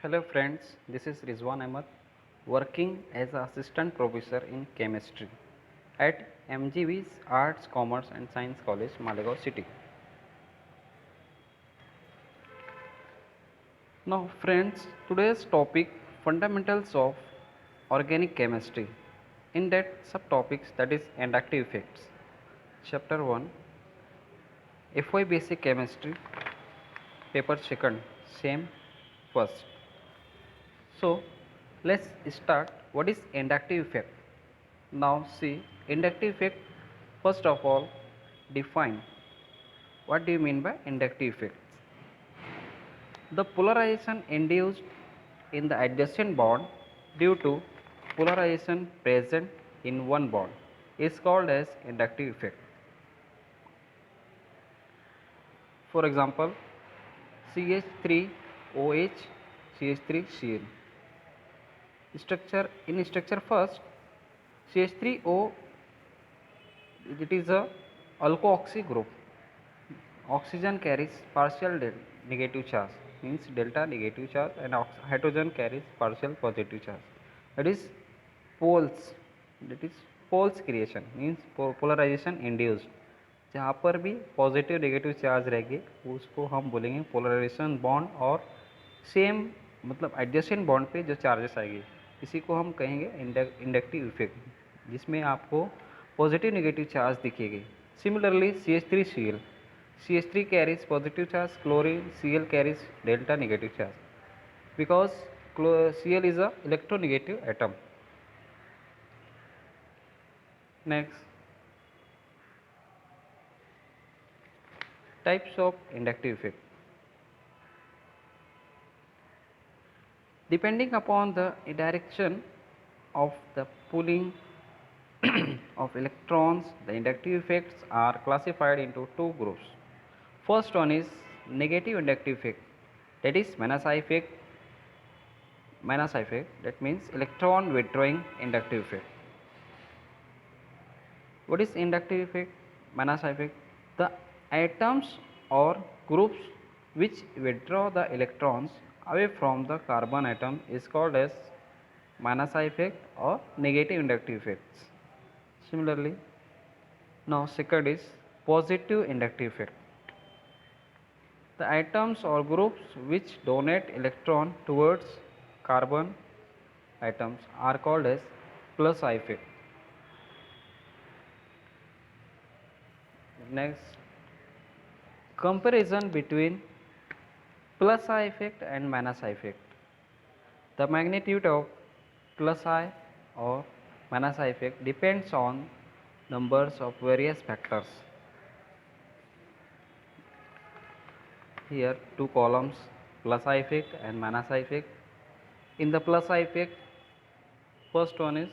Hello friends, this is Rizwan Ahmed working as an assistant professor in chemistry at MGV's Arts, Commerce and Science College, Malegaon City. Now friends, today's topic fundamentals of organic chemistry. In that subtopics that is inductive effects. Chapter 1 FY Basic Chemistry, paper second, same first. So let's start. What is inductive effect? Now see, inductive effect, first of all define what do you mean by inductive effects. The polarization induced in the adjacent bond due to polarization present in one bond is called as inductive effect. For example, CH3OH, CH3Cl. Structure first, CH3O, it is a alkoxy group. Oxygen carries partial negative charge, means delta negative charge, and hydrogen carries partial positive charge. That is poles, that is poles creation, means polarization induced. जहाँ पर भी positive negative charge रहेंगे उसको हम बोलेंगे polarisation bond, और same मतलब adjacent bond पे जो चार्जेस आएंगे इसी को हम कहेंगे इंडक्टिव इफेक्ट, जिसमें आपको पॉजिटिव नेगेटिव चार्ज दिखेगी. Similarly CH3Cl, CH3 carries positive charge, chlorine Cl carries delta negative charge because Cl is a electronegative atom. Next, types of inductive effect. Depending upon the direction of the pulling of electrons, the inductive effects are classified into two groups. First one is negative inductive effect, that is Manassa effect. Manassa effect, that means electron withdrawing inductive effect. What is inductive effect? Manassa effect, the atoms or groups which withdraw the electrons away from the carbon atom is called as Manassa effect or negative inductive effects. Similarly, now second is positive inductive effect. The atoms or groups which donate electron towards carbon atoms are called as plus I effect. Next, comparison between plus I effect and minus I effect. The magnitude of plus I or minus I effect depends on numbers of various factors. Here two columns, plus I effect and minus I effect. In the plus I effect, first one is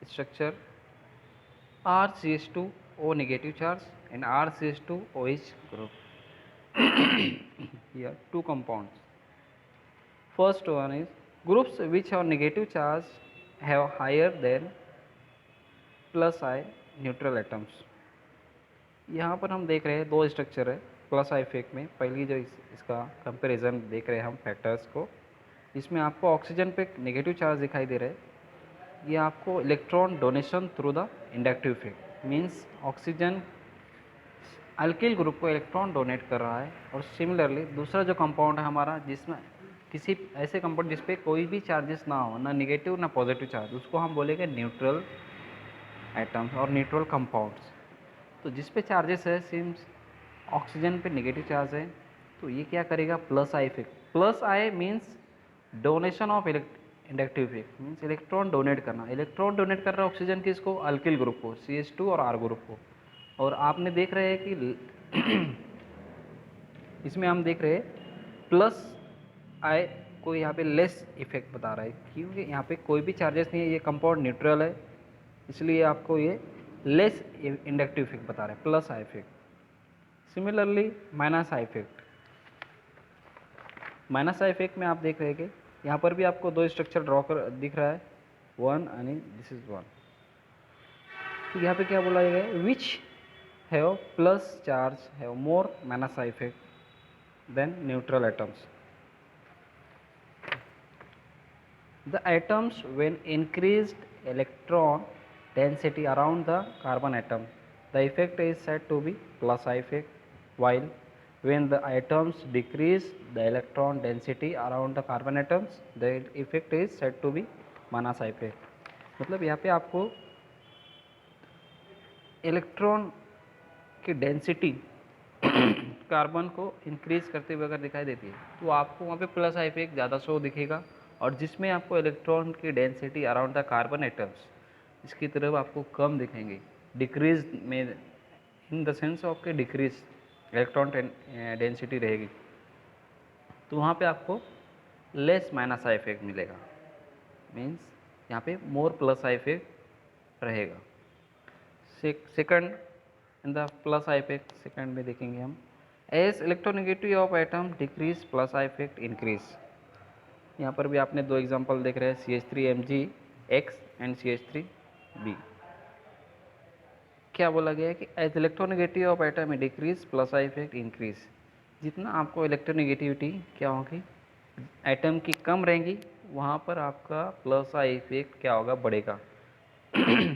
structure RCH2O negative charge and RCH2OH group. Here two compounds. First one is groups which have negative charge have higher than plus I neutral atoms. यहाँ पर हम देख रहे हैं दो structure है plus I effect में. पहली जो इसका कंपैरिजन देख रहे हैं हम फैक्टर्स को, इसमें आपको ऑक्सीजन पे नेगेटिव चार्ज दिखाई दे रहा है. ये आपको electron donation through the inductive effect, means oxygen alkyl group को इलेक्ट्रॉन डोनेट कर रहा है. और सिमिलरली दूसरा जो कंपाउंड है हमारा, जिसमें किसी ऐसे कंपाउंड जिस पे कोई भी चार्जेस ना हो, ना निगेटिव ना पॉजिटिव चार्ज, उसको हम बोलेंगे न्यूट्रल एटम्स और न्यूट्रल कंपाउंड्स. तो जिस पे चार्जेस है सिम्स ऑक्सीजन पे नेगेटिव चार्ज है, तो ये क्या करेगा plus I effect. Plus I means donation of inductive effect, means electron donate करना. इलेक्ट्रॉन डोनेट कर रहा है ऑक्सीजन किसको, अल्किल ग्रुप को, CH2 और R ग्रुप को. और आपने देख रहे हैं कि इसमें हम देख रहे हैं प्लस आई को यहाँ पे लेस इफेक्ट बता रहा है, क्योंकि यहाँ पे कोई भी चार्जेस नहीं है, ये कंपाउंड न्यूट्रल है, इसलिए आपको ये लेस इंडक्टिव इफेक्ट बता रहा है, plus I effect. Similarly minus I effect. Minus I effect में आप देख रहे हैं कि यहाँ पर भी आपको दो स्ट्रक्चर ड्रॉ कर दिख रहा है, one and this is one. तो यहाँ पे क्या बोला गया है, which have plus charge have more minus I effect than neutral atoms. The atoms when increased electron density around the carbon atom, the effect is said to be plus I effect, while when the atoms decrease the electron density around the carbon atoms, the effect is said to be minus I effect. मतलब यहाँ पे आपको electron की density carbon को increase करते हुए अगर दिखाई देती है तो आपको वहाँ पे प्लस आई इफेक्ट ज़्यादा शो दिखेगा, और जिसमें आपको इलेक्ट्रॉन की density around the carbon atoms इसकी तरफ आपको कम दिखेंगे, डिक्रीज में इन द सेंस ऑफ के डिक्रीज इलेक्ट्रॉन डेंसिटी रहेगी, तो वहाँ पे आपको लेस माइनस आई इफेक्ट मिलेगा, मीन्स यहाँ पे मोर प्लस आई इफेक्ट रहेगा। Second in the plus I effect second में देखेंगे हम, as electronegative of atom decrease plus I effect increase. यहाँ पर भी आपने दो एग्जांपल देख रहे हैं, CH3Mg(X) एंड CH3b। क्या बोला गया है कि as electronegative of atom decrease plus I effect increase. जितना आपको इलेक्ट्रोनेगेटिविटी क्या होगी एटम की कम रहेंगी, वहाँ पर आपका प्लस आई इफेक्ट क्या होगा, बढ़ेगा।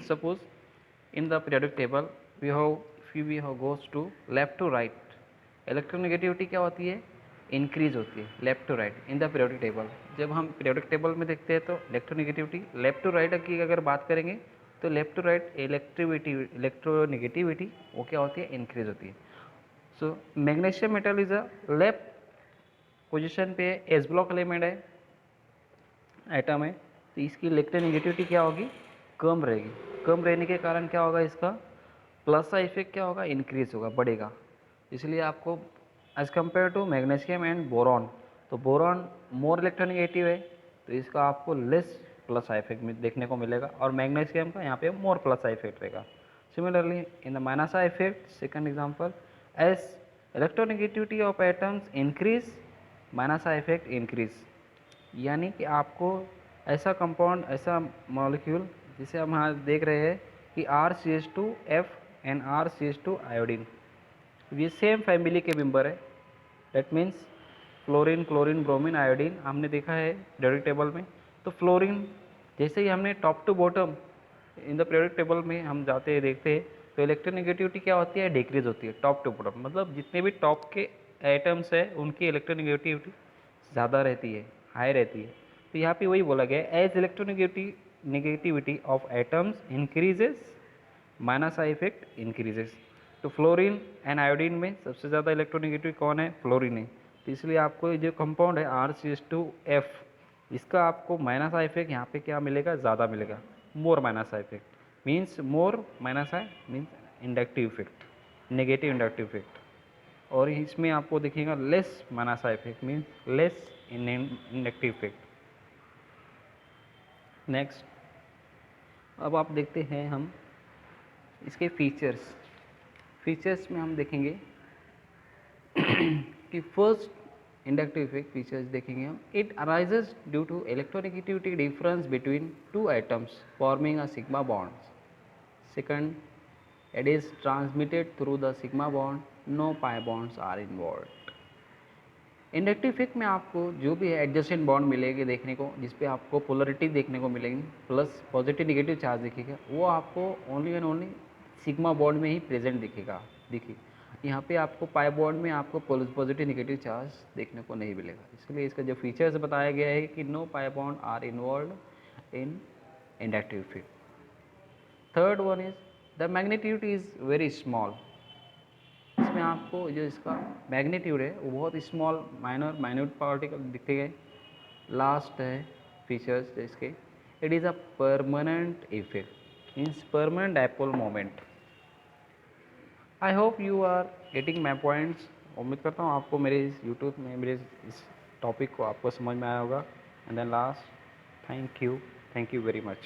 Suppose in the periodic table we have if we have goes to left to right, electronegativity क्या होती है, इंक्रीज होती है left to right in the periodic table. जब हम पीरियोडिक टेबल में देखते हैं तो इलेक्ट्रोनेगेटिविटी लेफ्ट टू राइट की अगर बात करेंगे तो लेफ्ट टू राइट इलेक्ट्रोनेगेटिविटी वो क्या होती है, इंक्रीज होती है। So magnesium metal is a left position पे एस ब्लॉक एलिमेंट है, एटम है, तो इसकी इलेक्ट्रोनेगेटिविटी क्या होगी, कम रहेगी। कम रहने के कारण क्या होगा, इसका प्लस का इफेक्ट क्या होगा, इंक्रीज होगा, बढ़ेगा। इसलिए आपको as compare to magnesium and boron, तो बोरॉन मोर इलेक्ट्रोनेगेटिव है तो इसका आपको लेस प्लस आई इफेक्ट देखने को मिलेगा, और मैग्नीशियम का यहाँ पे मोर प्लस आई इफेक्ट रहेगा। Similarly in the minus I effect second example, as electronegativity of atoms increase minus I effect increase. यानी कि आपको ऐसा कंपाउंड, ऐसा मॉलिक्यूल जिसे हम यहाँ देख रहे हैं कि RCH2F एंड RCH2 आयोडीन, ये सेम फैमिली के मेंबर है। That means fluorine, chlorine, bromine, iodine हमने देखा है पीरियोडिक टेबल में। तो फ्लोरीन जैसे ही हमने top to bottom in the periodic table में हम जाते हैं देखते हैं तो इलेक्ट्रोनेगेटिविटी क्या होती है, डिक्रीज होती है टॉप टू बॉटम, मतलब जितने भी टॉप के एटम्स है उनकी इलेक्ट्रोनेगेटिविटी ज़्यादा रहती है, हाई रहती है। तो यहाँ पे वही बोला गया है, as electronegativity of atoms increases minus I effect increases. तो फ्लोरीन एंड आयोडीन में सबसे ज़्यादा इलेक्ट्रोनेगेटिव कौन है, फ्लोरीन है। तो इसलिए आपको ये जो कंपाउंड है RCH2F, इसका आपको माइनस आई इफेक्ट यहाँ पे क्या मिलेगा, ज़्यादा मिलेगा, more minus I effect, means more minus I means inductive effect, negative inductive effect. और इसमें आपको दिखेगा less minus I effect means less inductive effect. Next अब आप देखते हैं हम इसके फीचर्स। फीचर्स में हम देखेंगे कि फर्स्ट इंडक्टिव इफेक्ट फीचर्स देखेंगे हम, it arises due to electronegativity difference between two atoms forming a sigma bonds. Second, it is transmitted through the sigma bond, no pi bonds are involved। Inductive effect में आपको जो भी है adjacent bond मिलेगी देखने को, जिस पे आपको पोलरिटी देखने को मिलेगी, प्लस पॉजिटिव नेगेटिव चार्ज दिखेगा, वो आपको only and only sigma bond में ही प्रेजेंट दिखेगा। देखिए यहाँ पे आपको पाई बॉन्ड में आपको पॉजिटिव नेगेटिव चार्ज देखने को नहीं मिलेगा। इसलिए इसका जो फीचर्स बताया गया है कि no pi bond are involve in inductive effect. Third one is the magnitude is very small. इसमें आपको जो इसका मैग्नीट्यूड है वो बहुत स्मॉल माइन्यूट पार्टिकल दिखेंगे। लास्ट है फीचर्स इसके, it is a permanent effect means permanent dipole moment. I hope you are getting my points. उम्मीद करता हूँ आपको मेरे इस यूट्यूब में मेरे इस टॉपिक को आपको समझ में आया होगा। And then last, thank you very much.